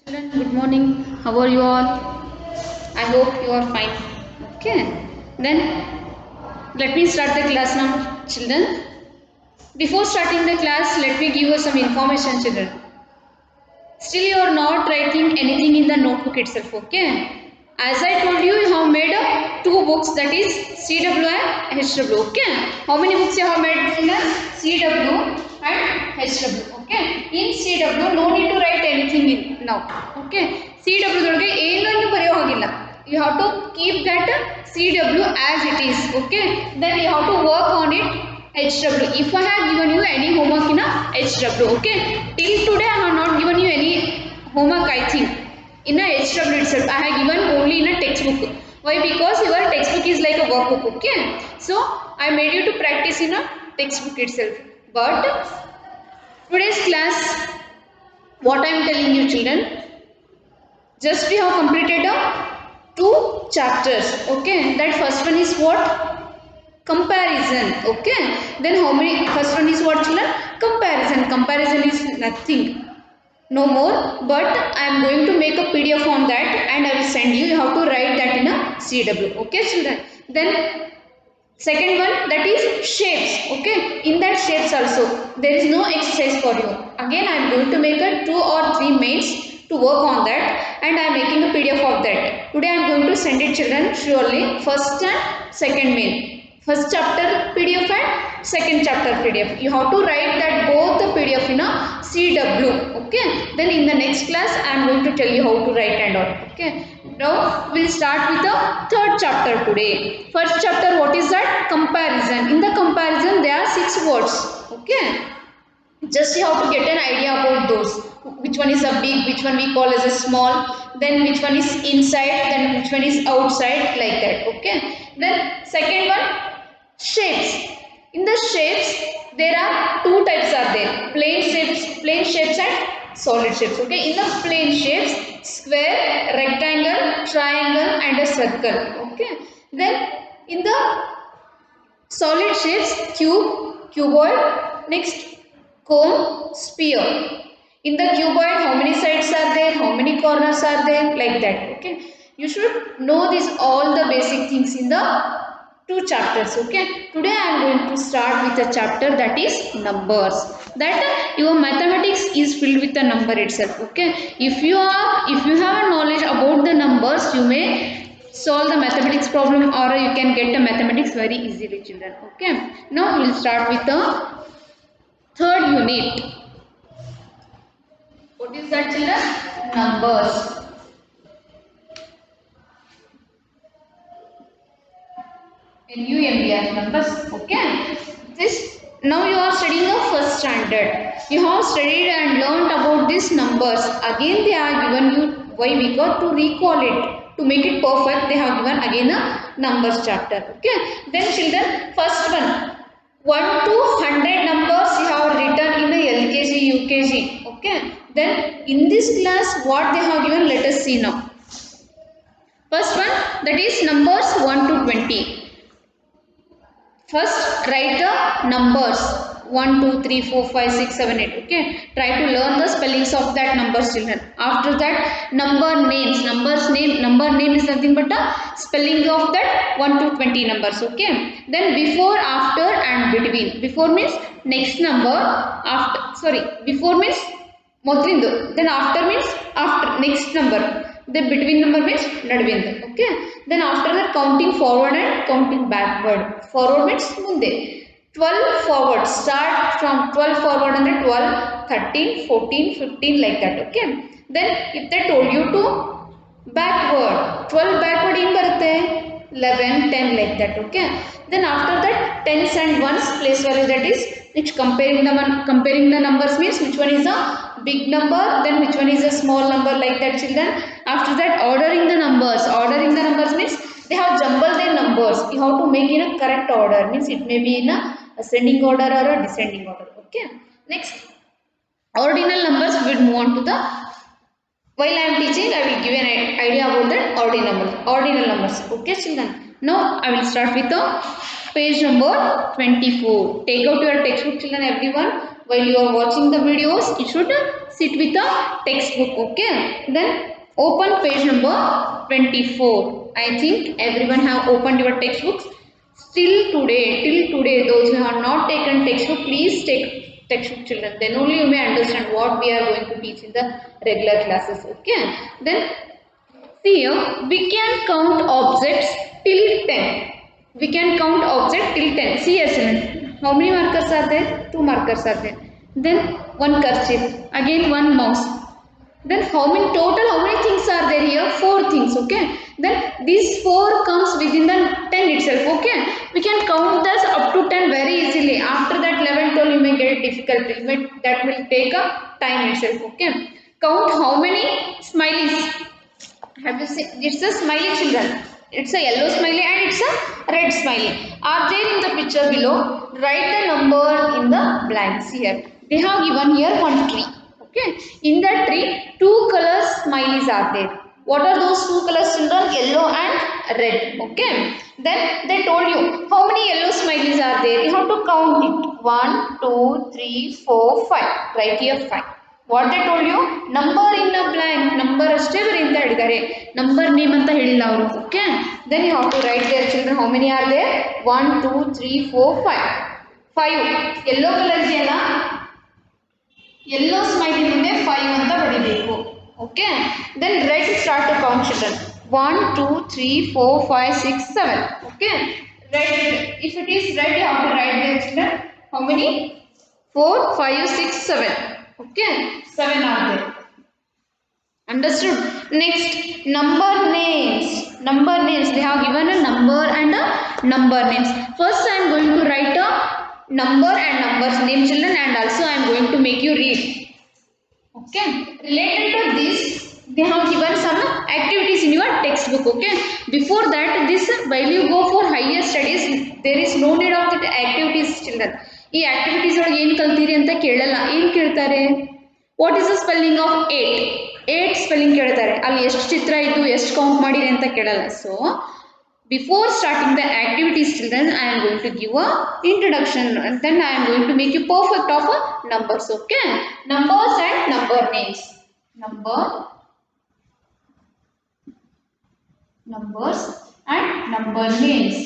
Children, good morning. How are you all? I hope you are fine. Okay. Then let me start the class now, children. Before starting the class, let me give you some information, children. Still, you are not writing anything in the notebook itself. Okay. As I told you, you have made two books, that is CW and HW. Okay. How many books you have made, children? CW and HW. Okay. In CW, no need to write anything in now. Okay. CW ದೊಳಗೆ ಏನನ್ನು ಬರೆಯೋ ಹಾಗಿಲ್ಲ. You have to keep that CW as it is. Okay. Then you have to work on it HW. If I have given you any homework in a HW, okay. Till today I have not given you any homework, I think. In a HW itself, I have given only in a textbook. Why? Because your textbook is like a workbook, okay. So I made you to practice in a textbook itself. But today's class, what I am telling you, children, just we have completed two chapters, okay. That first one is what? Comparison, okay. Then how many? First one is what, children? Comparison is nothing, no more, but I am going to make a PDF on that and I will send you. You have to write that in a CW, okay, children. Then second one, that is shapes, okay. In that shapes also there is no exercise for you. Again I am going to make a 2 or 3 mains to work on that and I am making a PDF of that. Today I am going to send it, children, surely. First and second main, first chapter PDF and second chapter PDF. You have to write that both the PDF in a CW, okay. Then in the next class I am going to tell you how to write and all, okay. Now we'll start with the third chapter today. First chapter, what is that? Comparison. In the comparison there are 6 words, okay. Just you have to get an idea about those. Which one is a big, which one we call as a small, then which one is inside, then which one is outside, like that, okay. Then second one, shapes. In the shapes there are two types are there: plain shapes and solid shapes, okay. In the plain shapes, square, rectangle, triangle and a circle, okay. Then in the solid shapes, cube, cuboid, next cone, sphere. In the cuboid, how many sides are there, how many corners are there, like that, okay. You should know this all the basic things in the two chapters, okay. Today I am going to start with a chapter that is numbers. That your mathematics is filled with the number itself, okay. If you have a knowledge about the numbers, you may solve the mathematics problem or you can get the mathematics very easily, children, okay. Now we will start with the third unit. What is that, children? Numbers. NUMBR, numbers, okay. This, now you are studying the first standard. You have studied and learned about these numbers. Again they are given you. Why? Because to recall it, to make it perfect, they have given again a numbers chapter, okay. Then children, first one, 1 to 100 numbers you have written in the LKG, UKG, okay. Then in this class what they have given, let us see now. First one, that is numbers 1 to 20. First write the numbers 1, 2, 3, 4, 5, 6, 7, 8, okay. Try to learn the spellings of that numbers, children. After that, number names. Number name is nothing but a spelling of that 1 to 20 numbers, okay. Then before, after and between. Before means next number, after, sorry, before means ಮೊದಲಿಂದು, then after means after next number, then between number means ನಡುವಿಂದು, okay. Then after that, counting forward and counting backward. Forward means ಮುಂದೆ, 12 forward, start from 12 forward and 12, 13, 14, 15, like that, okay. Then if they told you to backward, 12 backward in barutte, 11, 10, like that, okay. Then after that, tens and ones place value, that is which comparing the numbers means which one is a big number, then which one is a small number, like that, children. After that, ordering the numbers means they have jumbled their numbers. You have to make in a correct order, means it may be in a ascending order or a descending order, okay. Next, ordinal numbers, we will move on to the, while I am teaching I will give an idea about that ordinal numbers, okay, children. Now I will start with the page number 24. Take out your textbook, children, everyone. While you are watching the videos, you should sit with a textbook. Okay. Then open page number 24. I think everyone have opened your textbooks. Till today, those who have not taken textbook, please take textbook, children. Then only you may understand what we are going to teach in the regular classes. Okay. Then see here, we can count objects till 10. We can count object till 10. See here, children. How many markers are there? Two markers are there. Then one kerchief. Again one mouse. Then how many things are there here? Four things. Okay. Then these four comes within the 10 itself. Okay. We can count this up to 10 very easily. After that 11, 12 you may get difficult. That will take a time itself. Okay. Count how many smileys. Have you seen? It's a smiley, children. It's a yellow smiley and it's a red smiley. Are there in the picture below? Write the number in the blanks here. They have given here one tree. Okay. In that tree, two colors smileys are there. What are those two colors, children? Yellow and red. Okay. Then they told you how many yellow smileys are there. You have to count it. 1, 2, 3, 4, 5. Write here 5. What they told you? Number in a blank. Number ಅಷ್ಟೇ ಬರಿ ಅಂತ ಹೇಳಿದ್ದಾರೆ. Number name ಅಂತ ಹೇಳಿಲ್ಲ ಅವರು. Okay. Then you have to write there, children. How many are there? 1, 2, 3, 4, 5. 5. Yellow color ಇದೆಯಲ್ಲ, yellow smiley ಮುಂದೆ 5 ಅಂತ ಬರಿಬೇಕು. Okay. Then red start to count, children. 1, 2, 3, 4, 5, 6, 7. Okay. Red. If it is red, you have to write there, children. How many? 4, 5, 6, 7. Okay, 7 are there. Understood? Next, number names. Number names. They have given a number and a number names. First, I am going to write a number and numbers name, children, and also I am going to make you read. Okay. Related to this, they have given some activities in your textbook. Okay. Before that, while you go for higher studies, there is no need of the activities, children. ಈ activities ಒಳಗೆ ಏನು ಕಲ್ತೀರಿ ಅಂತ ಕೇಳಲ್ಲ. ಏನು ಕೇಳ್ತಾರೆ? What is the spelling of 8? 8 spelling ಕೇಳ್ತಾರೆ. ಅಲ್ಲಿ ಎಷ್ಟು ಚಿತ್ರ ಇದ್ದು ಎಷ್ಟು ಕೌಂಟ್ ಮಾಡಿರಿ ಅಂತ ಕೇಳಲ್ಲ. So before starting the activities, children, I am going to give a introduction and then I am going to make you perfect of numbers. Okay. Numbers and number names. Numbers and number names.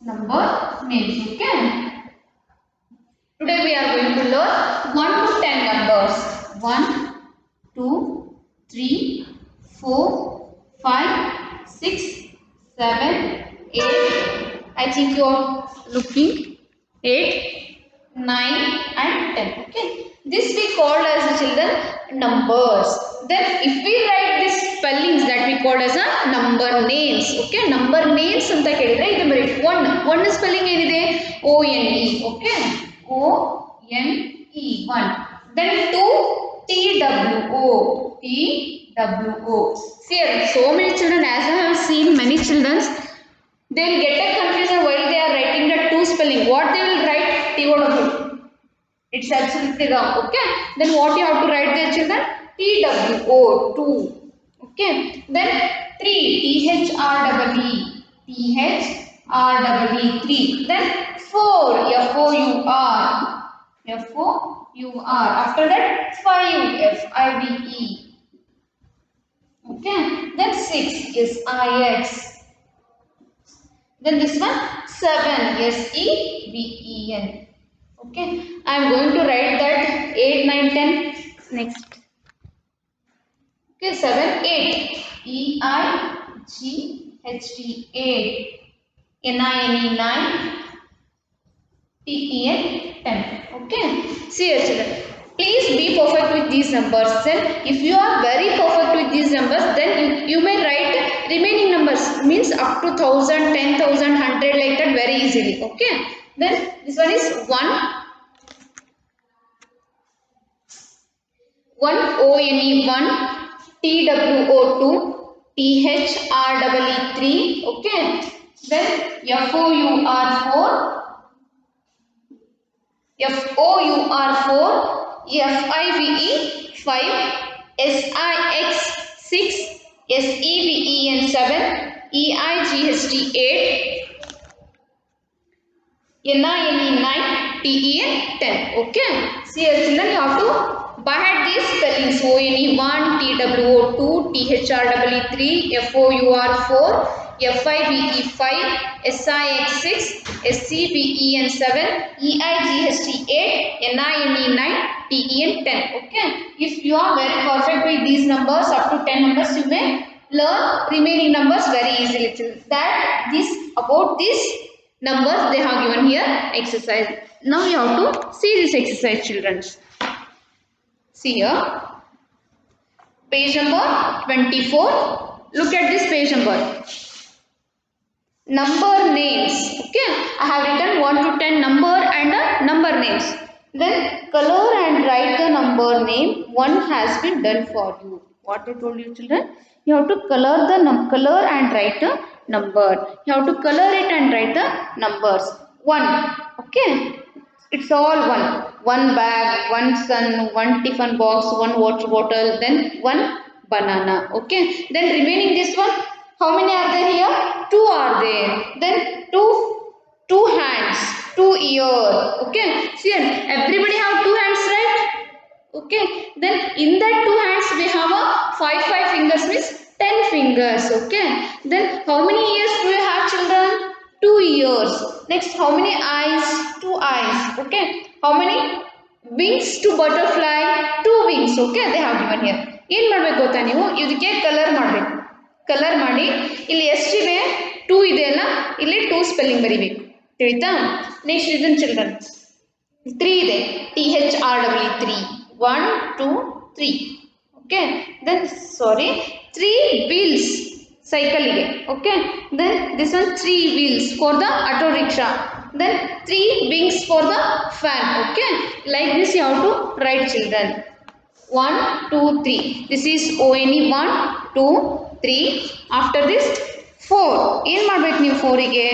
Number names. Okay. Today we are going to learn 1 to 10 numbers. 1, 2, 3, 4, 5, 6, 7, 8. I think you are looking 8, 9 and 10. Okay. This we called as the children numbers. Then if we write these spellings, that we called as a number names. Okay. Number names anta kelidre idu bari 1 spelling enide ONE. Okay. ONE 1. Then 2 TWO. See, so many children, as I have seen many children, they will get a confusion while they are writing the 2 spelling. What they will write? TOW. It's absolutely wrong. Okay. Then what you have to write there, children? TWO 2. Okay. Then 3 THREE 3. Then 4 FOUR. After that 5 FIVE. Okay. Then 6 SIX. Then this one 7 SEVEN. Okay. I am going to write that 8, 9, 10 next. Okay. 7, 8 EIGHT 8 NINE 9 TEN 10. Okay. See here, children. Please be perfect with these numbers. Then if you are very perfect with these numbers, then you may write remaining numbers, means up to 1000, 10,000, 100 like that very easily. Okay. Then this one is 1 ONE 1, TWO 2, THREE 3. Okay. Then FOUR 4, FIVE 5, SIX 6, SEVEN 7, EIGHT 8, NINE 9, TEN 10. Okay. See here children, you have to by head these spellings. ONE 1, TWO 2, THREE 3, FOUR 4, FIVE 5, SIX 6, SCBEN 7, EIGHT 8, NINE 9, TEN 10. Okay. If you are very perfect with these numbers up to 10 numbers, you may learn remaining numbers very easily. That this about this numbers they have given here exercise. Now you have to see this exercise children. See here page number 24. Look at this page number. Number names. Okay, I have written 1 to 10 number and number names. Then color and write the number name. One has been done for you. What I told you children, you have to color the color and write the number. You have to color it and write the numbers. 1. Okay, it's all one. One bag, one sun, one tiffin box, one water bottle, then one banana. Okay, then remaining this one, how many are there here? 2 are there. Then two hands, 2 ears. Okay, see everybody have 2 hands, right? Okay, then in that 2 hands we have a 5 fingers means 10 fingers. Okay, then how many ears do you have children? 2 ears. Next, how many eyes? 2 eyes. Okay, how many wings to butterfly? 2 wings. Okay, they have given here. ಏನು ಮಾಡಬೇಕು ಗೊತ್ತಾ ನೀವು ಇದಕ್ಕೆ colour ಮಾಡಬೇಕು. Colour ಮಾಡಿ ಇಲ್ಲಿ ಎಷ್ಟಿದೆ 2 ಇದೆ ಅಲ್ಲ, ಇಲ್ಲಿ 2 ಸ್ಪೆಲ್ಲಿಂಗ್ ಬರಿಬೇಕು. ತಿಳಿತಾ? ನೆಕ್ಸ್ಟ್ ಇದನ್ನ ಚಿಲ್ಡ್ರನ್ 3 ಇದೆ. THREE 3. 1 2 3. Okay, then sorry 3 wheels cycle ige. Okay, then this one 3 wheels for the auto rickshaw. Then 3 wings for the fan. Okay, like this you have to write children. 1 2 3. This is ONE 1 2 3. After this 4. ಏನು ಮಾಡಬೇಕು ನೀವು 4 ಗೆ?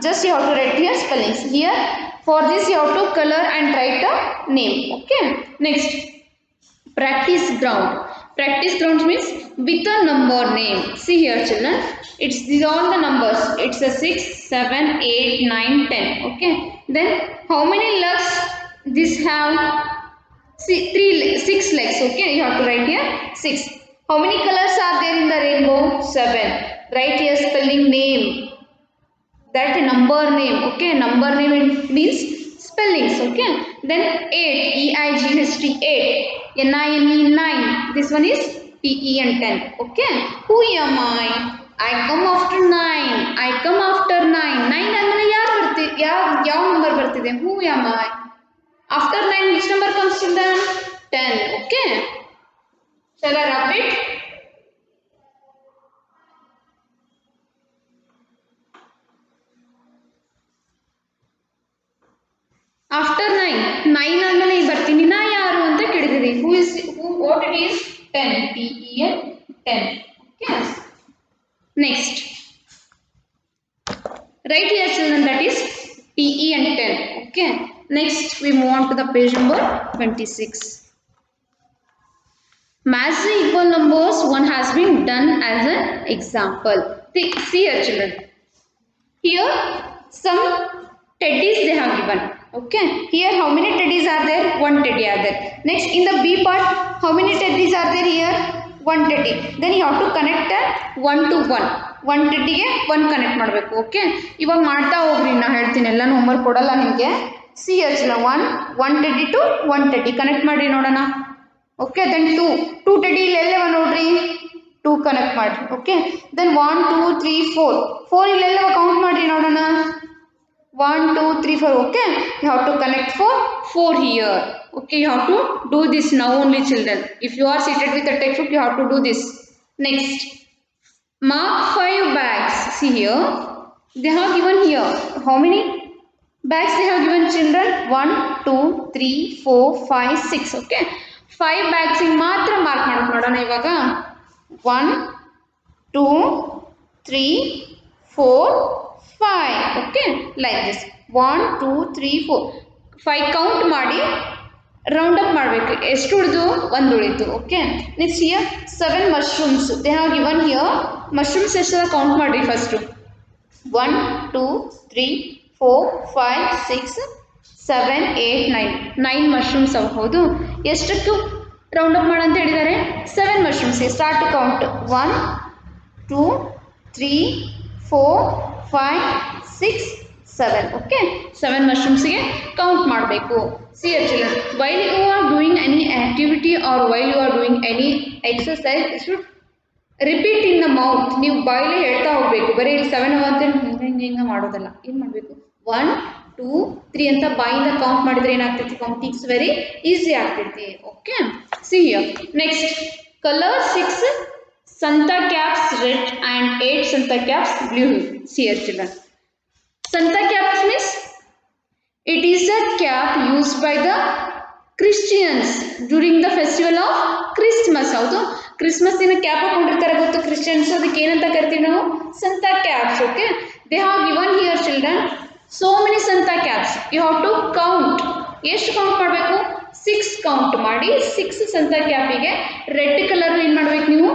Just you have to write here spellings. Here for this you have to color and write a name. Okay, next practice ground. Practice ground means with a number name. See here children, it's these all the numbers. It's a 6 7 8 9 10. Okay, then how many legs this have? See 6 legs. Okay, you have to write here 6. How many colors are there in the rainbow? 7. Write here spelling name, that number name. Okay, number name means spellings. Okay, then 8 EIGHT 8, NINE 9. This one is TEN 10. Okay, who am I come after 9. I come after 9. 9 ಅಂದ್ರೆ ಯಾರು ಬರ್ತಿದೆ? ಯಾವ number ಬರ್ತಿದೆ? Who am I? After 9 which number comes to them? 10. Okay, shall I wrap it? After 9 ಆದ್ಮೇಲೆ ಈಗ ಬರ್ತೀನಿ ನಾ ಯಾರು ಅಂತ ಕೇಳಿದಿರಿ. What it is? 10. TEN 10. Okay, next right here children, that is TEN 10. Okay, next we move on to the page number 26. Match the equal numbers. One has been done as an example. See here children, here some teddies they have given. Okay, here how many teddies are there? 1 teddy are there. Next in the B part, how many teddies are there here? 1 teddy. Then you have to connect that 1 to 1. 1 teddy ಗೆ 1 connect ಮಾಡಬೇಕು. Okay, ಇವಾಗ ಮಾಡ್ತಾ ಹೋಗ್ರಿ, ನಾ ಹೇಳ್ತೀನಿ, ಎಲ್ಲಾನು homework ಕೊಡಲ್ಲ ನಿಮಗೆ. C H 1 teddy to 1 teddy connect ಮಾಡಿ ನೋಡೋಣ. ಓಕೆ, ದೆನ್ 2 teddy ಇಲ್ಲೆಲ್ಲವ ನೋಡ್ರಿ, 2 ಕನೆಕ್ಟ್ ಮಾಡ್ರಿ. ಓಕೆ, ದೆನ್ 1 2 3 4 ಇಲ್ಲೆಲ್ಲವ ಕೌಂಟ್ ಮಾಡ್ರಿ ನೋಡೋಣ. 1 2 3 4. Okay, you have to connect 4 here. Okay, you have to do this now only children. If you are seated with a textbook, you have to do this. Next, mark 5 bags. See here, they have given here how many bags they have given children? 1 2 3 4 5 6. Okay, 5 bags in ಮಾತ್ರ mark ಮಾಡೋಣ ನೋಡೋಣ ಇವಾಗ. 1 2 3 4 5. Okay, like this 1 2 3 4 5 count ಮಾಡಿ round up ಮಾಡಬೇಕು. ಎಷ್ಟು ಉಳಿದು? 1 ಉಳಿತು. Okay, next here 7 mushrooms they have given here. Mushrooms ಎಷ್ಟು ಕೌಂಟ್ ಮಾಡಿರಿ ಫಸ್ಟು. 1 2 3 4 5 6 7, 8, 9 9 ಮಶ್ರೂಮ್ಸ್ ಹೌದು. ಎಷ್ಟಕ್ಕೂ ರೌಂಡ್ ಅಪ್ ಮಾಡಂತ ಹೇಳಿದ್ದಾರೆ 7 ಮಶ್ರೂಮ್ಸ್ಗೆ. Start to count 1 2 3 4 5 6 7. ಓಕೆ 7 ಮಶ್ರೂಮ್ಸ್ಗೆ ಕೌಂಟ್ ಮಾಡಬೇಕು. See children, while you are doing any activity or while you are doing any exercise should repeat in the mouth. ನೀವು ಬಾಯಲ್ಲಿ ಹೇಳ್ತಾ ಹೋಗಬೇಕು. ಬರೀ ಇಲ್ಲಿ 7 ಅಂತೇಳಿ ಹಿಂಗೆ ಮಾಡೋದಲ್ಲ. ಏನು ಮಾಡಬೇಕು 1 2 3 ಅಂತ ಬಾಯಿಂದ ಕೌಂಟ್ ಮಾಡಿದ್ರೆ ಏನಾಗ್ತೈತಿ, ಕೌಂಟಿಂಗ್ಸ್ ವೆರಿ ಈಸಿ ಆಗ್ತೈತಿ. Okay see here next colour 6 Santa caps red and 8 Santa caps blue. See here children. Santa caps means it is a cap used by the Christians during the festival of Christmas. ಹೌದು, Christmas ದಿನ cap ಹಾಕೊಂಡಿರ್ತಾರೆ ಗೊತ್ತು Christians, ಅದಕ್ಕೆ ಏನಂತ ಕರಿತೀವಿ ನಾವು Santa caps. Okay they have given here children so many Santa caps. You have to count. ಎಷ್ಟು count ಮಾಡಬೇಕು 6 ಕೌಂಟ್ ಮಾಡಿ 6 ಸಂತಾ ಕ್ಯಾಪಿಗೆ ರೆಡ್ ಕಲರ್ ಏನು ಮಾಡಬೇಕು, ನೀವು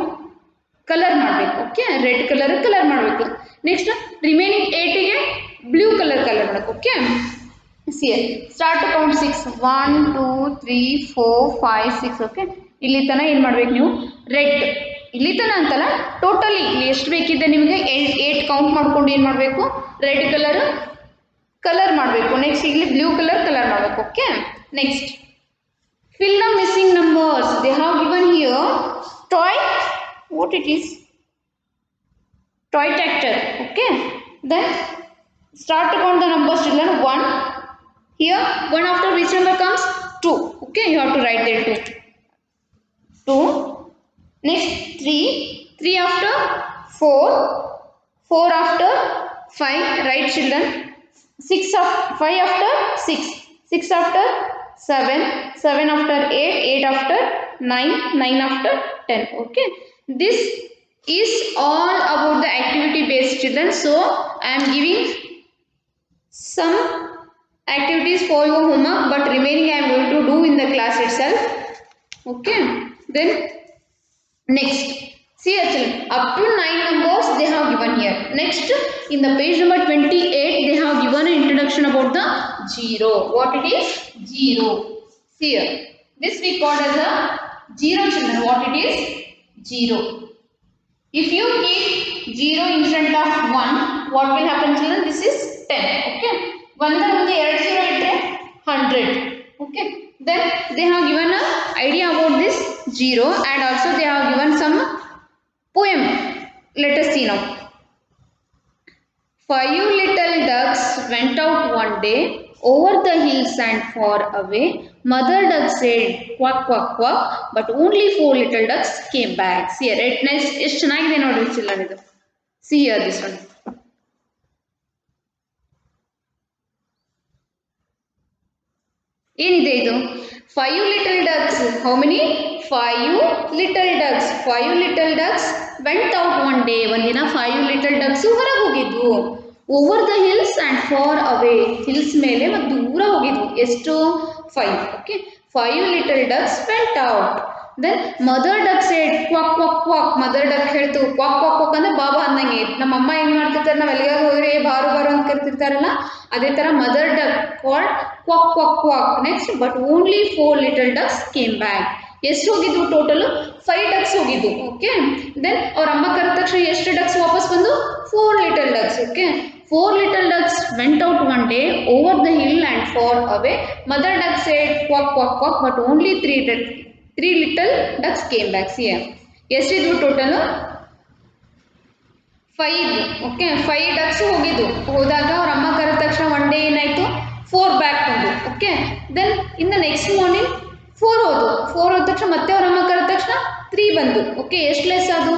ಕಲರ್ ಮಾಡಬೇಕು. ಓಕೆ ರೆಡ್ ಕಲರ್ ಮಾಡಬೇಕು. ನೆಕ್ಸ್ಟ್ ರಿಮೈನಿಂಗ್ 8ಗೆ ಬ್ಲೂ ಕಲರ್ ಮಾಡಬೇಕು. Okay see start to count 6 1 2 3 4 5 6. Okay ಇಲ್ಲಿ ತನಕ ಏನು ಮಾಡ್ಬೇಕು ನೀವು ರೆಡ್, ಇಲ್ಲಿ ತನಕ ಅಂತಲ್ಲ ಟೋಟಲಿ ಇಲ್ಲಿ ಎಷ್ಟು ಬೇಕಿದೆ ನಿಮಗೆ 8 ಕೌಂಟ್ ಮಾಡ್ಕೊಂಡು ಏನು ಮಾಡಬೇಕು ರೆಡ್ ಕಲರ್ ಮಾಡಬೇಕು. ನೆಕ್ಸ್ಟ್ ಇಲ್ಲಿ ಬ್ಲೂ ಕಲರ್ ಮಾಡಬೇಕು. Okay next fill the missing numbers. They have given here toy, what it is, toy tractor. Okay then start to count the numbers children. 1 here, 1 after which number comes 2. Okay you have to write there 2. Next 3 after 4 after 5, right children. 5 after 6 after 7 after 8 after 9 after 10. Okay this is all about the activity based children. So I am giving some activities for your homework, but remaining I am going to do in the class itself. Okay then next see children, up to 9 numbers they have given here. Next in the page number 28 they have given an introduction about the zero. What it is zero. See here, this we call as a zero children. What it is zero. If you keep 0 in front of 1, what will happen children? This is 10. Okay 1 ಮುಂದೆ 2 0 ಇಟ್ಟರೆ 100. Okay then they have given a idea about this zero and also they have given some poem. Let us see now. 5 little ducks went out one day over the hills and far away. Mother duck said quack quack quack, but only 4 little ducks came back. See here, redness ಎಷ್ಟು ಚೆನ್ನಾಗಿದೆ ನೋಡ್ರಿ children ಇದು. See here this one. ಏನಿದೆ ಇದು 5 little ducks. How many? 5 little ducks. 5 little ducks went out one day. ಒಂದಿನ 5 little ducks ಹೊರಗೆ ಹೋಗಿದ್ವು. Over the hills and far away. Hills ಮೇಲೆ ಮತ್ತು ದೂರ ಹೋಗಿದ್ವು. ಎಷ್ಟು 5. Okay 5 little ducks went out. Then mother duck said quack quack quack. Mother duck ಹೇಳ್ತು quack quack quack ಅಂದರೆ ಬಾಬಾ ಅಂದಂಗೆ. ನಮ್ಮಮ್ಮ ಏನು ಮಾಡ್ತಿರ್ತಾರೆ, ನಾವು ಎಲ್ಲಿಗಾರು ಹೋದ್ರೆ ಬಾರು ಅಂತ ಕರಿತಿರ್ತಾರಲ್ಲ, ಅದೇ ಥರ mother duck called quack quack quack. Next but only 4 little ducks came back. ಎಷ್ಟು ಹೋಗಿದ್ವು ಟೋಟಲು 5 ducks ಹೋಗಿದ್ವು. ಓಕೆ ದೆನ್ ಅವ್ರ ಅಮ್ಮ ಕರೆದ ತಕ್ಷಣ ಎಷ್ಟು ಡಕ್ಸ್ ವಾಪಸ್ ಬಂದು 4 little ducks. Okay 4 little ducks went out one day over the hill and far away. Mother duck said quack quack quack, but only 3 little ducks came back. See here, ಎಷ್ಟಿದ್ವು total 5. Okay 5 ducks ಹೋಗಿದ್ವು. ಹೋದಾಗ ಅವ್ರ ಅಮ್ಮ ಕರೆದ ತಕ್ಷಣ one day ಏನಾಯಿತು 4 back ಬಂದು. Okay then in the next morning 4 ಹೋದ ತಕ್ಷಣ ಮತ್ತೆ ಅವ್ರ ಅಮ್ಮ ಕರೆದ ತಕ್ಷಣ 3 ಬಂದು. ಓಕೆ ಎಷ್ಟು ಲೆಸ್ ಅದು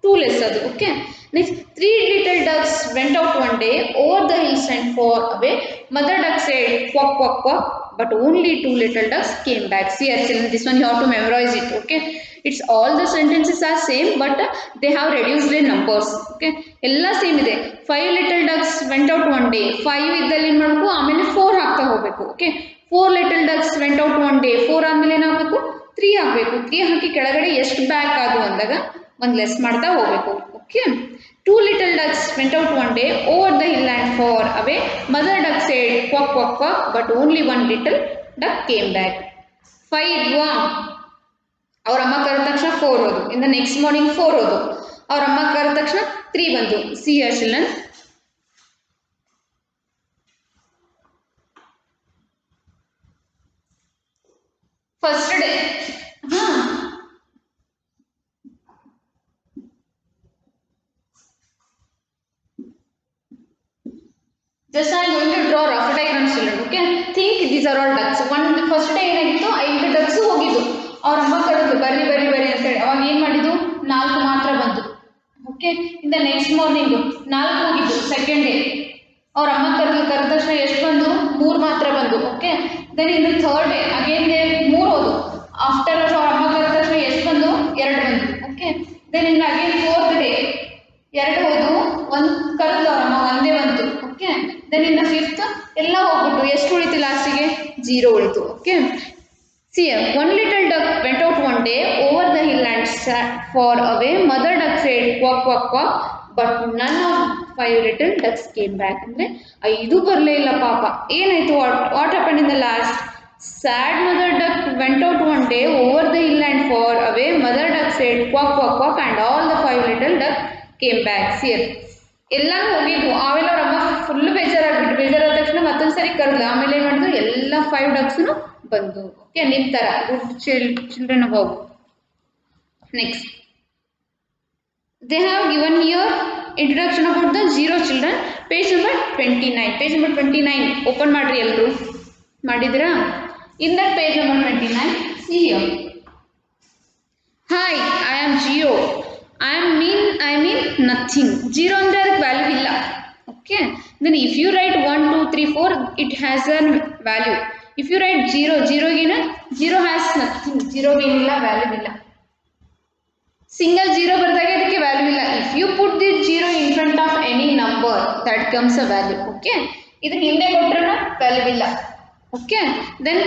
2 ಲೆಸ್ ಅದು. Okay next 3 little ducks went out one day over the hills and far away. Mother duck said quack quack quack, but only 2 little ducks came back. See children, this one you have to memorize it. Okay it's all the sentences are same, but they have reduced their numbers. Okay ಎಲ್ಲ same ಇದೆ. 5 little ducks went out one day. 5 ಇದ್ದಲ್ಲಿ ಏನು ಮಾಡಬೇಕು, ಆಮೇಲೆ 4 ಹಾಕ್ತಾ ಹೋಗಬೇಕು. Okay 4 little ducks went out one day. 4 ಆದಮೇಲೆ ಏನಾಗಬೇಕು 3 ಹಾಕಬೇಕು. 3 ಹಾಕಿ ಕೆಳಗಡೆ ಎಷ್ಟು ಬ್ಯಾಕ್ ಆದವು ಅಂದಾಗ ಒಂದು ಲೆಸ್ ಮಾಡ್ತಾ ಹೋಗಬೇಕು. Okay 2 2 little ducks went out one day over the hill and far away. Mother duck said, quack, quack, quack, but only one little duck came back. 5 ಇದ್ವಾ, ಅವ್ರ ಅಮ್ಮ ಕರೆದ ತಕ್ಷಣ 4 ಹೋದು. ಇನ್ ದ ನೆಕ್ಸ್ಟ್ ಮಾರ್ನಿಂಗ್ 4 ಹೋದು. ಅವ್ರ ಅಮ್ಮ ಕರೆದ ತಕ್ಷಣ 3 ಬಂತು. See here children. First day just I am going to draw rough diagrams children. Okay, think these are all ducks. One first day ಏನಾಗಿತ್ತು, 5 ducks ಹೋಗಿದ್ದು. ಅವ್ರ ಅಮ್ಮ ಕರೆದು ಬರ್ರಿ ಬರ್ರಿ ಬರ್ರಿ ಅಂತ ಹೇಳಿ. ಅವಾಗ ಏನ್ ಮಾಡಿದ್ದು, 4 ಮಾತ್ರ ಬಂತು. Okay, in the next morning 4 ಹೋಗಿದ್ದು ಸೆಕೆಂಡ್ ಡೇ. ಅವ್ರ ಅಮ್ಮ ಕರೆದ ತಕ್ಷಣ ಎಷ್ಟು ಬಂದು, 3 ಮಾತ್ರ ಬಂದು. Okay, then in the third day again they 3 ಹೋದು. ಆಫ್ಟರ್ ಅವ್ರ ಅಮ್ಮ ಕರೆದ ತಕ್ಷಣ ಎಷ್ಟು ಬಂದು, 2 ಬಂದು. Okay, then in again fourth day 2 ಹೋದು, 1 ಕರೆದು ಅವ್ರ ಅಮ್ಮ ಒಂದೇ ಬಂತು. Okay, then in the fifth ಎಲ್ಲ ಹೋಗ್ಬಿಟ್ಟು ಎಷ್ಟು ಉಳಿತು, ಲಾಸ್ಟಿಗೆ 0 ಉಳಿತು. Okay, see one little duck went out one day over the hill and sat far away. Mother duck said quack, quack, quack, but none of 5 little ducks came back. ಅಂದ್ರೆ 5 ಬರಲೇ ಇಲ್ಲ ಪಾಪ. ಏನಾಯ್ತು, what happened in the last? Sad mother duck went out one day over the hill and far away. Mother duck said quack, quack, quack, and all the 5 little ducks came back. See ಎಲ್ಲ ಹೋಗಿದ್ವು. ಆಮೇಲೆ ಅವ್ರ ಅಮ್ಮ full ಬೇಜಾರಾಗ್ಬಿಟ್ಟು, ಬೇಜಾರಾದ ತಕ್ಷಣ ಮತ್ತೊಂದ್ಸರಿ ಕರೆದ್ಲು. ಆಮೇಲೆ ಏನು ಮಾಡಿದ್ರು, ಎಲ್ಲ 5 ಡಕ್ಸ್ನು ಬಂದು. ಓಕೆ, ನಿಮ್ಮ ಥರ good children above. Next they have given here introduction about the zero children. Page number 29. Page number 29 open ಮಾಡಿರಿ ಎಲ್ಲರೂ. ಮಾಡಿದಿರಾ? In that page number 29 see here. Hi, I am zero. I mean nothing. Zero ಅಂದ್ರೆ ಅದಕ್ಕೆ value ಇಲ್ಲ. Okay, then if you write 1 2 3 4 it has an value. If you write 0, ಜೀರೋಗೇನು, 0 has nothing, ಜೀರೋಗೇನಿಲ್ಲ, value ಇಲ್ಲ. Single 0 ಬರೆದಾಗ ಅದಕ್ಕೆ value ಇಲ್ಲ. If you put this 0 in front of any number that comes a value. Okay, ಇದ್ರ ಹಿಂದೆ ಕೊಟ್ಟರೆ value ಇಲ್ಲ. Okay, then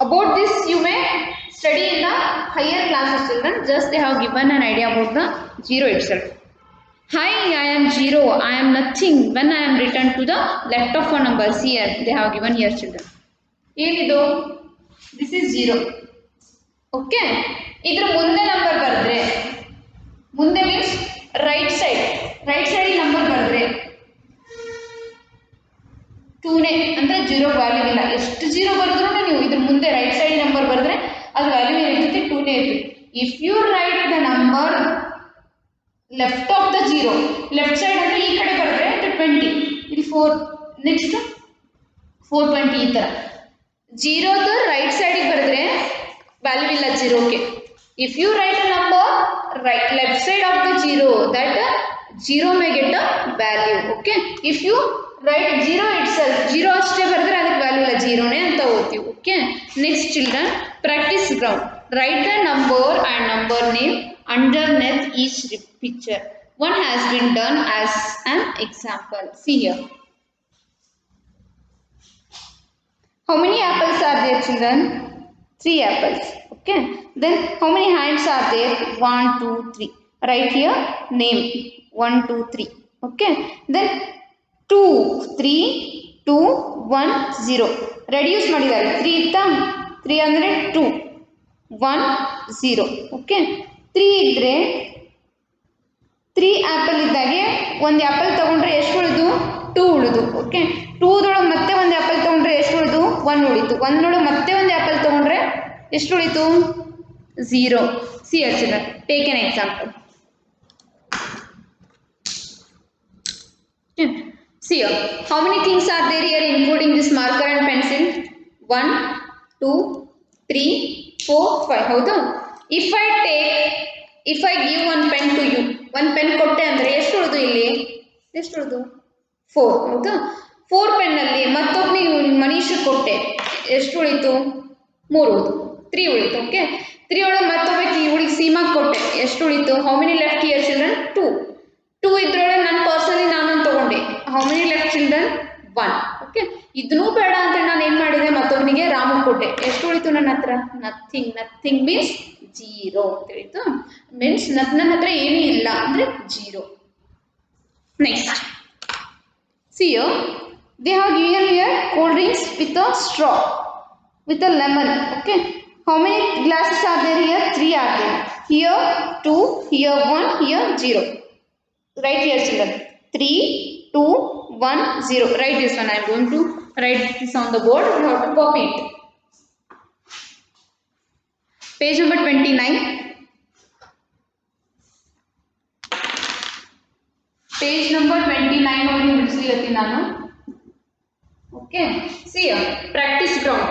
about this you may study in the higher classes children. Just they have given an idea about the zero itself. Hi, I am zero. I am nothing when I am returned to the left of a number. See here they have given here children. ಏನಿದು, this is zero. Okay, ಇದ್ರ ಮುಂದೆ number ಬರೆದ್ರೆ, ಮುಂದೆ means right side number ಬರೆದ್ರೆ 2ನೇ ಅಂದ್ರೆ 0 value ಇಲ್ಲ. ಎಷ್ಟು 0 ಬರೆದ್ರು ನೀವು ಇದ್ರ ಮುಂದೆ ರೈಟ್ ಸೈಡ್ ನಂಬರ್ ಬರೆದ್ರೆ ಅದು ವ್ಯಾಲ್ಯೂ ಏನಿರ್ತೈತಿ, 2ನೇ ಇರ್ತೈತಿ. If you write the number left of the 0, left side ಅಂದ್ರೆ ಈ ಕಡೆ ಬರೆದ್ರೆ ಇದು 20, ಇಲ್ಲಿ 4, ನೆಕ್ಸ್ಟ್ 420 ಈ ಥರ. 0ದ ರೈಟ್ ಸೈಡಿಗೆ ಬರೆದ್ರೆ ವ್ಯಾಲ್ಯೂ ಇಲ್ಲ 0ಗೆ. If you write a number right left side of the 0 that 0 may get a value. Okay, if you write 0 itself, 0 ಅಷ್ಟೇ ಬರೆದ್ರೆ ಅದಕ್ಕೆ ವ್ಯಾಲ್ಯೂ ಇಲ್ಲ, 0ನೇ ಅಂತ ಓದ್ತೀವಿ. Okay, next children practice ground. Right the number and number name underneath each picture. One has been done as an example. See here. How many apples are there children? 3 apples. Okay, then how many hands are there? 1 2 3. Write here name 1 2 3. Okay, then 2 3 2 1 0 reduce ಮಾಡಿದ್ದಾರೆ. 3 ಇತ್ತಾ, 3 ಅಂದರೆ 2 1 0. Okay, 3 ಇದ್ದರೆ 3 apple ಇದ್ದಾಗೆ ಒಂದು apple ತೊಗೊಂಡ್ರೆ ಎಷ್ಟು ಉಳಿದು, 2 ಉಳಿದು. ಓಕೆ, 2ದೊಳಗೆ ಮತ್ತೆ ಒಂದು ಆ್ಯಪಲ್ ತೊಗೊಂಡ್ರೆ ಎಷ್ಟು ಉಳಿದು, 1 ಉಳಿತು. 1ನೊಳಗೆ ಮತ್ತೆ ಒಂದು ಆ್ಯಪಲ್ ತೊಗೊಂಡ್ರೆ ಎಷ್ಟು ಉಳಿತು, 0. See children, take an example. See here, how many things are there here including this marker and pencil? 1 2 3 4 5. ಹೌದು. if I give one pen to you, one pen ಕೊಟ್ಟೆ ಅಂದರೆ ಎಷ್ಟು ಉಳಿದು, ಇಲ್ಲಿ ಎಷ್ಟು ಉಳಿದು, 4. ಹೌದು. 4 ಪೆನ್ನಲ್ಲಿ ಮತ್ತೊಬ್ಬನಿಗೆ ಮನೀಶ್ ಕೊಟ್ಟೆ, ಎಷ್ಟು ಉಳಿತು, 3 ಉಳಿತು, 3 ಉಳಿತು. ಓಕೆ, 3 ಒಳಗೆ ಮತ್ತೊಬ್ಬಕ್ಕೆ ಇವಳಿಗೆ ಸೀಮಾಗೆ ಕೊಟ್ಟೆ, ಎಷ್ಟು ಉಳಿತು. How many left here children? 2 ಇದ್ರೊಳಗೆ ನಾನು ಪರ್ಸನಲಿ ನಾನೊಂದು ತೊಗೊಂಡೆ. How many left children? 1. Okay, ಇದನ್ನೂ ಬೇಡ ಅಂತ ನಾನು ಏನು ಮಾಡಿದೆ, ಮತ್ತೊಬ್ಬನಿಗೆ ರಾಮು ಕೊಟ್ಟೆ, ಎಷ್ಟು ಉಳಿತು ನನ್ನ ಹತ್ರ, ನಥಿಂಗ್ ಮೀನ್ಸ್ 0 ಅಂತ ಹೇಳಿತು. ಮೀನ್ಸ್ ನನ್ನ ಹತ್ರ ಏನೂ ಇಲ್ಲ ಅಂದರೆ 0. Next, see here, they have given here cold drinks with a straw, with a lemon. Okay, how many glasses are there here? 3 are there. Here 2, here 1, here 0. Write here children. 3, 2, 1, 0. Write this one. I am going to write this on the board. You have to copy it. Page number 29. Page number 29 only ಬಿಡಿಸ್ಲಿಕ್ಕೆ ನಾನು. Okay. See here. Practice ground.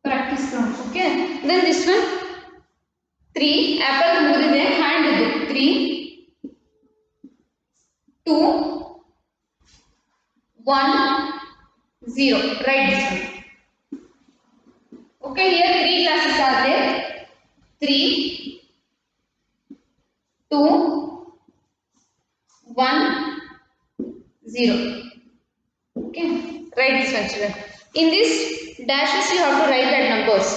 Practice ground. Okay. Then this one. 3 apple ಮುಗಿದಿದೆ hand ಇದೆ 3 2 1 0. Write this one. Okay, here 3 glasses are there. 3 2 1 0. Okay, write this one children. In this dashes you have to write that numbers.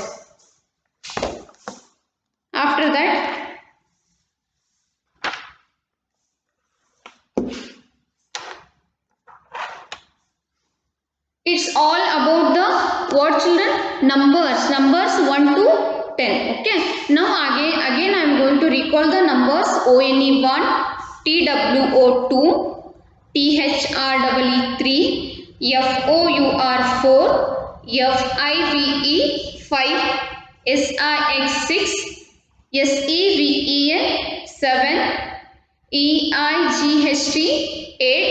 After that, it's all about the what children? Numbers 1 to 10. Okay, now again I am going to recall the numbers. ONE1, TWO2, THREE3, FOUR4, FIVE 5, SIX6, SEVEN 7, EIGHT 8,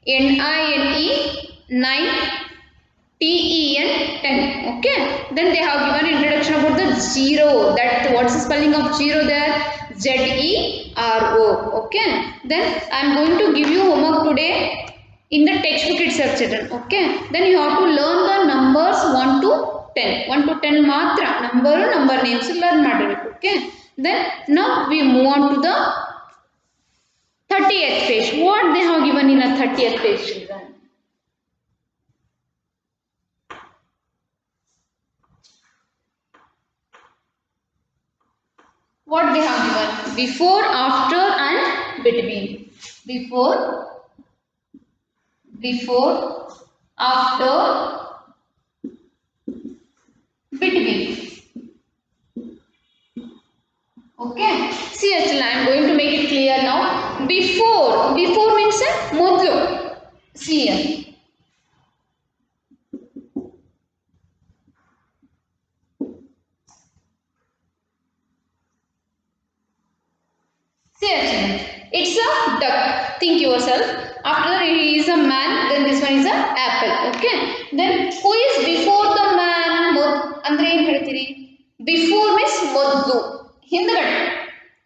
NINE 9, TEN 10. Okay, then they have given introduction about the zero. That what's the spelling of zero there? ZERO. Okay, then I am going to give you homework today in the textbook itself children. Okay, then you have to learn the numbers 1 to 10. 1 to 10 matra number names learn ಮಾಡಬೇಕು. Okay, then now we move on to the 30th page. What they have given in a 30th page children? What they have given? Before, after and between. Before, after, between. Okay, see actually I am going to make it clear now. Before means modlu. See here. See actually, it's a duck. Think yourself. After that, he is a man. Then this one is a apple. Okay. Then who is before the man? Andre ಏನು ಹೇಳ್ತೀರಿ? Before means ಮೊದಲು ಹಿಂದಗಡೆ.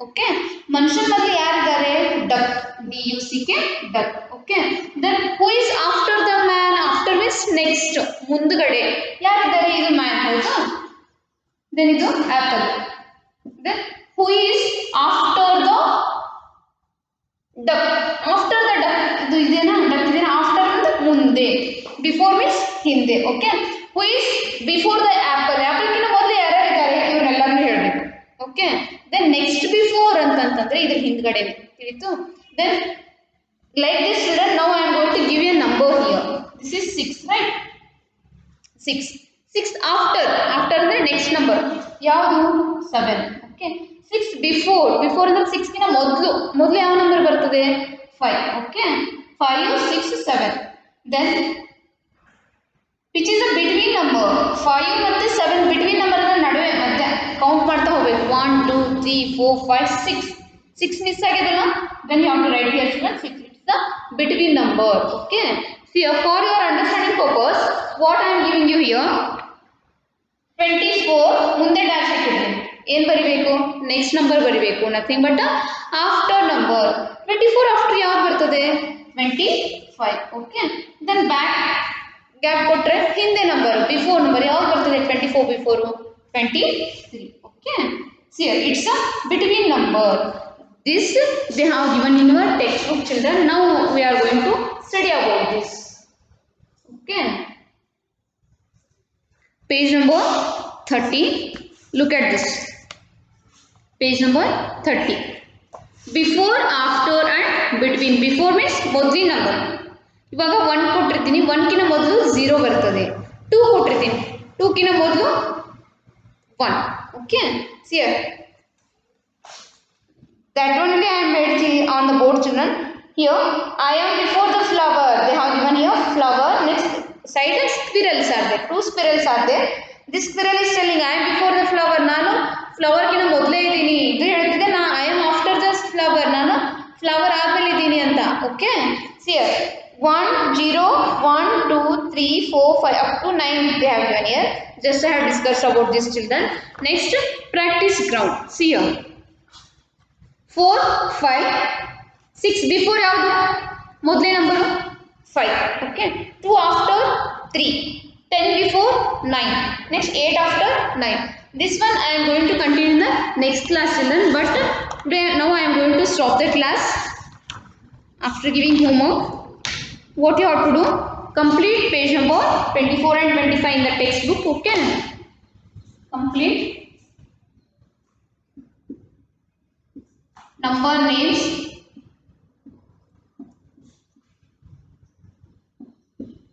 Okay. ಮನುಷ್ಯನ ಮೊದಲು ಯಾರಿದ್ದಾರೆ? Duck. DUCK duck. Okay. Then who is after the man? After means next. ಮುಂದಗಡೆ ಯಾರಿದ್ದಾರೆ? ಇದು man ಹೌದಾ? Then ಇದು apple. Then who is after the duck? After the duck ಇದು ಇದೆನಾ duck ಇದೆನಾ after ಅಂದ್ರೆ ಮುಂದೆ. Before means ಹಿಂದೆ. Okay, who is before the apple? apple ಕಿಂತ ಮೊದಲು ಯಾರು ಇದ್ದಾರೆ ಇವರೆಲ್ಲರೂ ಹೇಳಬೇಕು. Okay, then next before ಅಂತಂದ್ರೆ ಇದರ ಹಿಂದ್ಗಡೆ ತಿಳಿತು. Then like this children, now I am going to give you a number here. This is 6, right? 6 after ಅಂದ್ರೆ next number ಯಾವುದು? 7. Okay, 6 before ಅಂದ್ರೆ 6 ಕಿಂತ ಮೊದಲು ಯಾವ ನಂಬರ್ ಬರ್ತದೆ? 5. Okay, 5 6 7. Then which is a between number? 5 ಮತ್ತೆ 7 between number ನಡುವೆ ಮಧ್ಯ ಕೌಂಟ್ ಮಾಡ್ತಾ ಹೋಗಬೇಕು. 1 2 3 4 5 6 miss ಆಗಿದೆಲ್ಲ. Then you have to write here children 6. It's the between number. Okay, see for your understanding purpose what I am giving you here, 24 ಮುಂದೆ dash ಹಾಕಿದ್ದೀನಿ. ಏನು ಬರಿಬೇಕು? Next number ಬರಿಬೇಕು. Nothing but after number. 24 after ಯಾವ್ದು ಬರ್ತದೆ? 25. Okay, then back gap ಕೊಟ್ಟರೆ ಹಿಂದೆ number before number ಯಾವ್ದು ಬರ್ತದೆ? 24 before 23. Okay, C it's a between number. This they have given in your textbook children. Now we are going to study about this. Okay, page number 30. Look at this. Page number 30. Before, after and between. Before means ಮೊದಲಿನ number. ಇವಾಗ 1 ಕೊಟ್ಟಿರ್ತೀನಿ, 1 ಕಿನ ಮೊದಲು 0 ಬರ್ತದೆ. 2 ಕೊಟ್ಟಿರ್ತೀನಿ, 2 ಕಿನ ಮೊದಲು 1. Okay, see here. That only I am made on the board, children. Here I am before the flower. They have given here flower. Next side squirrels are there. 2 squirrels are there. This squirrel is telling I am before the flower. ನಾನು flower ಕಿನ ಮೊದಲೇ ಇದ್ದೀನಿ. ಇದು ಹೇಳ್ತಿದೆ ನಾ I am after the flower. ನಾನು flower ಆದ್ಮೇಲೆ ಇದ್ದೀನಿ ಅಂತ. Okay, see here. 1 0 1 2 3 4 5 up to 9 they have given here. Just I have discussed about this, children. Next, practice ground. See here. 4 5 6 before ಯಾವುದು ಮೊದಲೇ number 5. Okay, 2 after 3, 10 before 9, next 8 after 9. This one I am going to continue in the next class, children, but today now I am going to stop the class. After giving homework, what you have to do, complete page number 24 and 25 in the textbook. Okay, complete number names,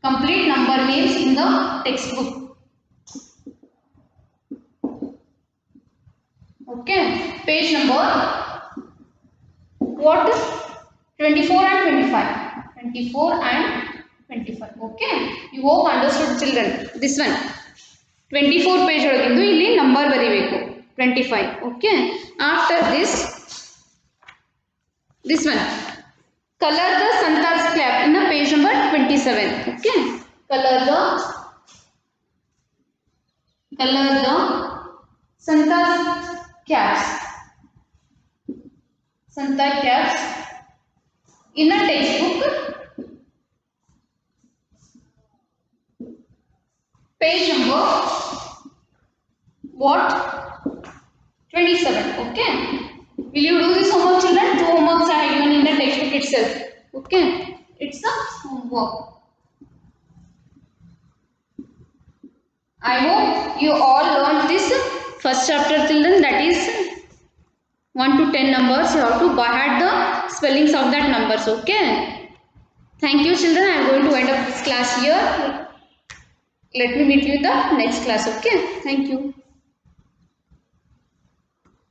complete number names in the textbook. Okay, page number what, 24 and 25, 24 and 25. Okay, you hope understood, children. This one 24 page ಒಳಗಿಂದು ಇಲ್ಲಿ number ಬರಿಬೇಕು 25. Okay, after this one, color the Santa's cap in the page number 27. Okay, color the Santa's caps, Santa caps in a textbook, page number what, 27. Okay, will you do this homework, children? 2 homeworks are given in the textbook itself. Okay, it's a homework. I hope you all learned this first chapter, children, that is 1 to 10 numbers. You have to by heart the spellings of that numbers. Okay, thank you, children. I am going to end up this class here. Let me meet you in the next class. Okay, thank you.